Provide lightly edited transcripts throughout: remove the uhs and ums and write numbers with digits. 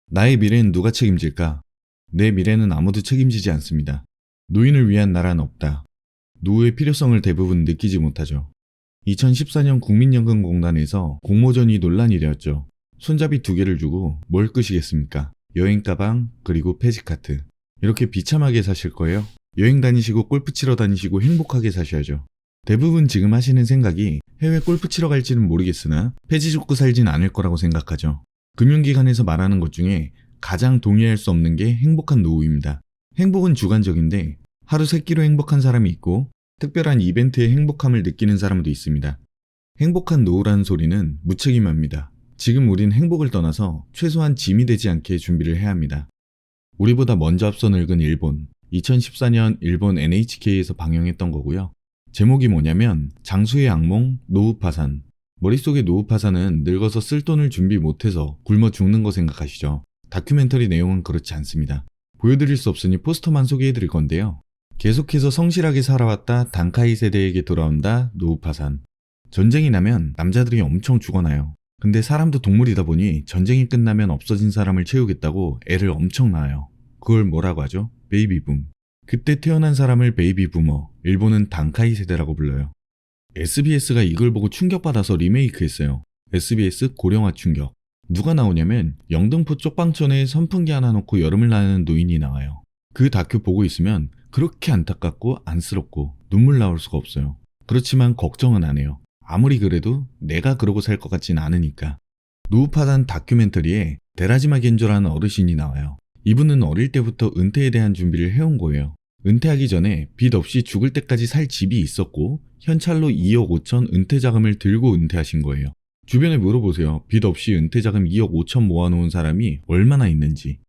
나의 미래는 누가 책임질까? 내 미래는 아무도 책임지지 않습니다. 노인을 위한 나라는 없다. 노후의 필요성을 대부분 느끼지 못하죠. 2014년 국민연금공단에서 공모전이 논란이 되었죠. 손잡이 2개를 주고 뭘 끄시겠습니까? 여행 가방 그리고 폐지카트. 이렇게 비참하게 사실 거예요? 여행 다니시고 골프 치러 다니시고 행복하게 사셔야죠. 대부분 지금 하시는 생각이 해외 골프 치러 갈지는 모르겠으나 폐지 줍고 살진 않을 거라고 생각하죠. 금융기관에서 말하는 것 중에 가장 동의할 수 없는 게 행복한 노후입니다. 행복은 주관적인데 하루 3끼로 행복한 사람이 있고 특별한 이벤트의 행복함을 느끼는 사람도 있습니다. 행복한 노후라는 소리는 무책임합니다. 지금 우린 행복을 떠나서 최소한 짐이 되지 않게 준비를 해야 합니다. 우리보다 먼저 앞서 늙은 일본, 2014년 일본 NHK에서 방영했던 거고요. 제목이 뭐냐면 장수의 악몽 노후 파산. 머릿속에 노후 파산은 늙어서 쓸 돈을 준비 못해서 굶어 죽는 거 생각하시죠? 다큐멘터리 내용은 그렇지 않습니다. 보여드릴 수 없으니 포스터만 소개해드릴 건데요. 계속해서 성실하게 살아왔다 단카이 세대에게 돌아온다 노후 파산. 전쟁이 나면 남자들이 엄청 죽어나요. 근데 사람도 동물이다 보니 전쟁이 끝나면 없어진 사람을 채우겠다고 애를 엄청 낳아요. 그걸 뭐라고 하죠? 베이비붐. 그때 태어난 사람을 베이비부머, 일본은 단카이 세대라고 불러요. SBS가 이걸 보고 충격받아서 리메이크했어요. SBS 고령화 충격. 누가 나오냐면 영등포 쪽방촌에 선풍기 하나 놓고 여름을 나는 노인이 나와요. 그 다큐 보고 있으면 그렇게 안타깝고 안쓰럽고 눈물 나올 수가 없어요. 그렇지만 걱정은 안 해요. 아무리 그래도 내가 그러고 살 것 같진 않으니까. 노후파산 다큐멘터리에 데라지마 겐조라는 어르신이 나와요. 이분은 어릴 때부터 은퇴에 대한 준비를 해온 거예요. 은퇴하기 전에 빚 없이 죽을 때까지 살 집이 있었고 현찰로 2억 5천 은퇴 자금을 들고 은퇴하신 거예요. 주변에 물어보세요. 빚 없이 은퇴 자금 2억 5천 모아놓은 사람이 얼마나 있는지.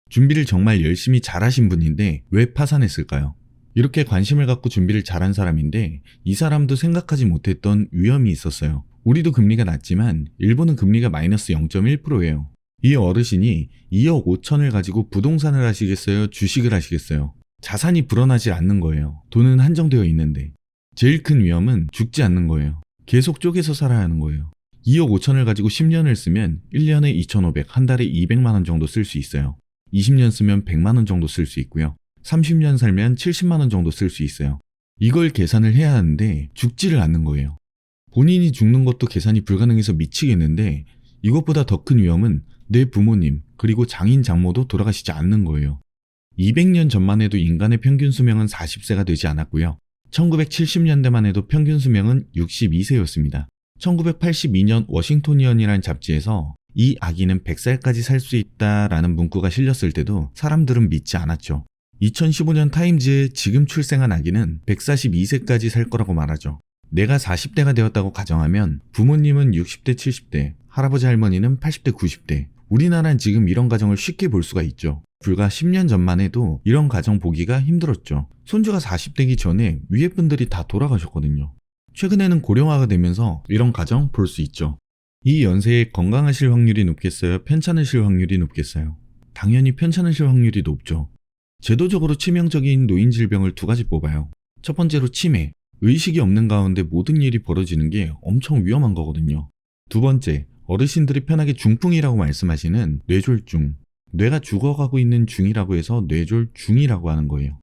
준비를 정말 열심히 잘하신 분인데 왜 파산했을까요? 이렇게 관심을 갖고 준비를 잘한 사람인데 이 사람도 생각하지 못했던 위험이 있었어요. 우리도 금리가 낮지만 일본은 금리가 마이너스 0.1%예요. 이 어르신이 2억 5천을 가지고 부동산을 하시겠어요? 주식을 하시겠어요? 자산이 불어나질 않는 거예요. 돈은 한정되어 있는데. 제일 큰 위험은 죽지 않는 거예요. 계속 쪼개서 살아야 하는 거예요. 2억 5천을 가지고 10년을 쓰면 1년에 2,500, 한 달에 200만 원 정도 쓸 수 있어요. 20년 쓰면 100만 원 정도 쓸 수 있고요. 30년 살면 70만 원 정도 쓸 수 있어요. 이걸 계산을 해야 하는데 죽지를 않는 거예요. 본인이 죽는 것도 계산이 불가능해서 미치겠는데 이것보다 더 큰 위험은 내 부모님 그리고 장인 장모도 돌아가시지 않는 거예요. 200년 전만 해도 인간의 평균 수명은 40세가 되지 않았고요. 1970년대만 해도 평균 수명은 62세였습니다. 1982년 워싱토니언이라는 잡지에서 이 아기는 100살까지 살 수 있다라는 문구가 실렸을 때도 사람들은 믿지 않았죠. 2015년 타임즈에 지금 출생한 아기는 142세까지 살 거라고 말하죠. 내가 40대가 되었다고 가정하면 부모님은 60대, 70대, 할아버지 할머니는 80대, 90대. 우리나라는 지금 이런 가정을 쉽게 볼 수가 있죠. 불과 10년 전만 해도 이런 가정 보기가 힘들었죠. 손주가 40대기 전에 위에 분들이 다 돌아가셨거든요. 최근에는 고령화가 되면서 이런 가정 볼 수 있죠. 이 연세에 건강하실 확률이 높겠어요? 편찮으실 확률이 높겠어요? 당연히 편찮으실 확률이 높죠. 제도적으로 치명적인 노인 질병을 2가지 뽑아요. 첫 번째로 치매. 의식이 없는 가운데 모든 일이 벌어지는 게 엄청 위험한 거거든요. 두 번째, 어르신들이 편하게 중풍이라고 말씀하시는 뇌졸중. 뇌가 죽어가고 있는 중이라고 해서 뇌졸중이라고 하는 거예요.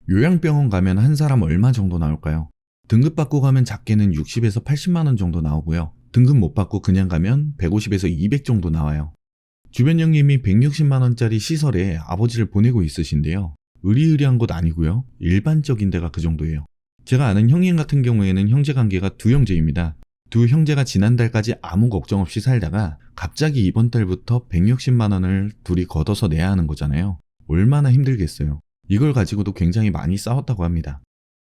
요양병원 가면 한 사람 얼마 정도 나올까요? 등급 받고 가면 작게는 60에서 80만 원 정도 나오고요. 등급 못 받고 그냥 가면 150에서 200 정도 나와요. 주변 형님이 160만 원짜리 시설에 아버지를 보내고 있으신데요. 의리의리한 곳 아니고요. 일반적인 데가 그 정도예요. 제가 아는 형님 같은 경우에는 형제관계가 2형제입니다. 2형제가 지난달까지 아무 걱정 없이 살다가 갑자기 이번 달부터 160만 원을 둘이 걷어서 내야 하는 거잖아요. 얼마나 힘들겠어요. 이걸 가지고도 굉장히 많이 싸웠다고 합니다.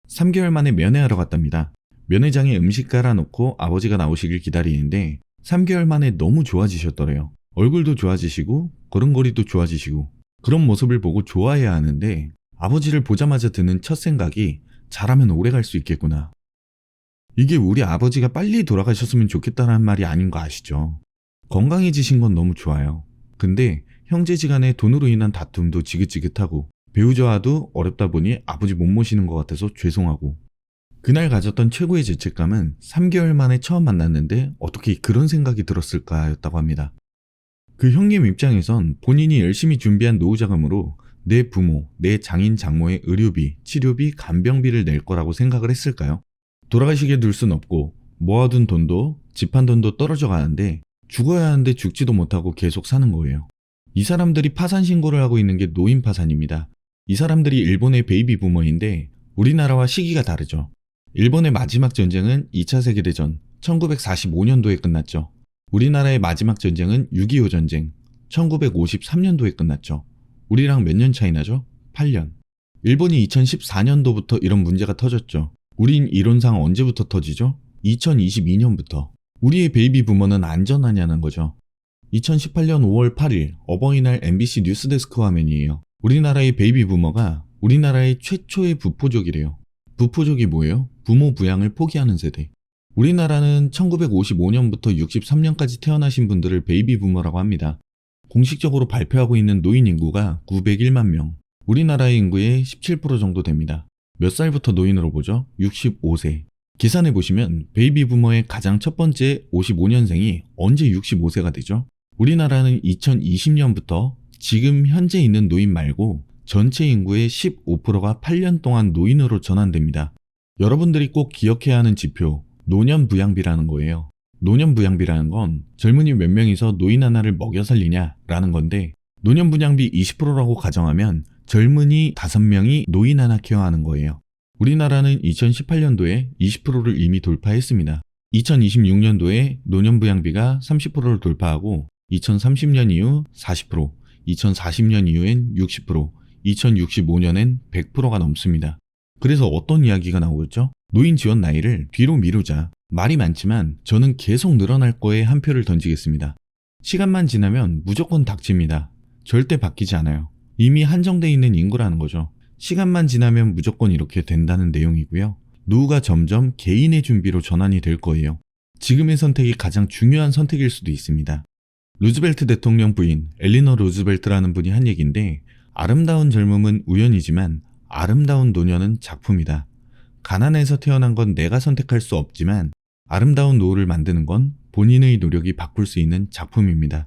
3개월 만에 면회하러 갔답니다. 면회장에 음식 깔아놓고 아버지가 나오시길 기다리는데 3개월 만에 너무 좋아지셨더래요. 얼굴도 좋아지시고 걸음걸이도 좋아지시고 그런 모습을 보고 좋아해야 하는데 아버지를 보자마자 드는 첫 생각이 잘하면 오래 갈 수 있겠구나. 이게 우리 아버지가 빨리 돌아가셨으면 좋겠다는 말이 아닌 거 아시죠? 건강해지신 건 너무 좋아요. 근데 형제지간의 돈으로 인한 다툼도 지긋지긋하고 배우자와도 어렵다 보니 아버지 못 모시는 것 같아서 죄송하고 그날 가졌던 최고의 죄책감은 3개월 만에 처음 만났는데 어떻게 그런 생각이 들었을까였다고 합니다. 그 형님 입장에선 본인이 열심히 준비한 노후 자금으로 내 부모, 내 장인 장모의 의료비, 치료비, 간병비를 낼 거라고 생각을 했을까요? 돌아가시게 둘 순 없고 모아둔 돈도 집 한 돈도 떨어져 가는데 죽어야 하는데 죽지도 못하고 계속 사는 거예요. 이 사람들이 파산 신고를 하고 있는 게 노인 파산입니다. 이 사람들이 일본의 베이비 부머인데 우리나라와 시기가 다르죠. 일본의 마지막 전쟁은 2차 세계대전 1945년도에 끝났죠. 우리나라의 마지막 전쟁은 6.25 전쟁 1953년도에 끝났죠. 우리랑 몇 년 차이 나죠? 8년. 일본이 2014년도부터 이런 문제가 터졌죠. 우린 이론상 언제부터 터지죠? 2022년부터. 우리의 베이비 부머는 안전하냐는 거죠. 2018년 5월 8일 어버이날 MBC 뉴스데스크 화면이에요. 우리나라의 베이비 부머가 우리나라의 최초의 부포족이래요. 부포족이 뭐예요? 부모 부양을 포기하는 세대. 우리나라는 1955년부터 63년까지 태어나신 분들을 베이비 부머라고 합니다. 공식적으로 발표하고 있는 노인 인구가 901만 명. 우리나라의 인구의 17% 정도 됩니다. 몇 살부터 노인으로 보죠? 65세. 계산해 보시면 베이비 부머의 가장 첫 번째 55년생이 언제 65세가 되죠? 우리나라는 2020년부터 지금 현재 있는 노인 말고 전체 인구의 15%가 8년 동안 노인으로 전환됩니다. 여러분들이 꼭 기억해야 하는 지표, 노년부양비라는 거예요. 노년부양비라는 건 젊은이 몇 명이서 노인 하나를 먹여 살리냐라는 건데 노년부양비 20%라고 가정하면 젊은이 5명이 노인 하나 케어하는 거예요. 우리나라는 2018년도에 20%를 이미 돌파했습니다. 2026년도에 노년부양비가 30%를 돌파하고 2030년 이후 40%, 2040년 이후엔 60%, 2065년엔 100%가 넘습니다. 그래서 어떤 이야기가 나오겠죠? 노인 지원 나이를 뒤로 미루자. 말이 많지만 저는 계속 늘어날 거에 한 표를 던지겠습니다. 시간만 지나면 무조건 닥칩니다. 절대 바뀌지 않아요. 이미 한정돼 있는 인구라는 거죠. 시간만 지나면 무조건 이렇게 된다는 내용이고요. 노후가 점점 개인의 준비로 전환이 될 거예요. 지금의 선택이 가장 중요한 선택일 수도 있습니다. 루즈벨트 대통령 부인 엘리너 루즈벨트라는 분이 한 얘기인데 아름다운 젊음은 우연이지만 아름다운 노년은 작품이다. 가난해서 태어난 건 내가 선택할 수 없지만 아름다운 노후를 만드는 건 본인의 노력이 바꿀 수 있는 작품입니다.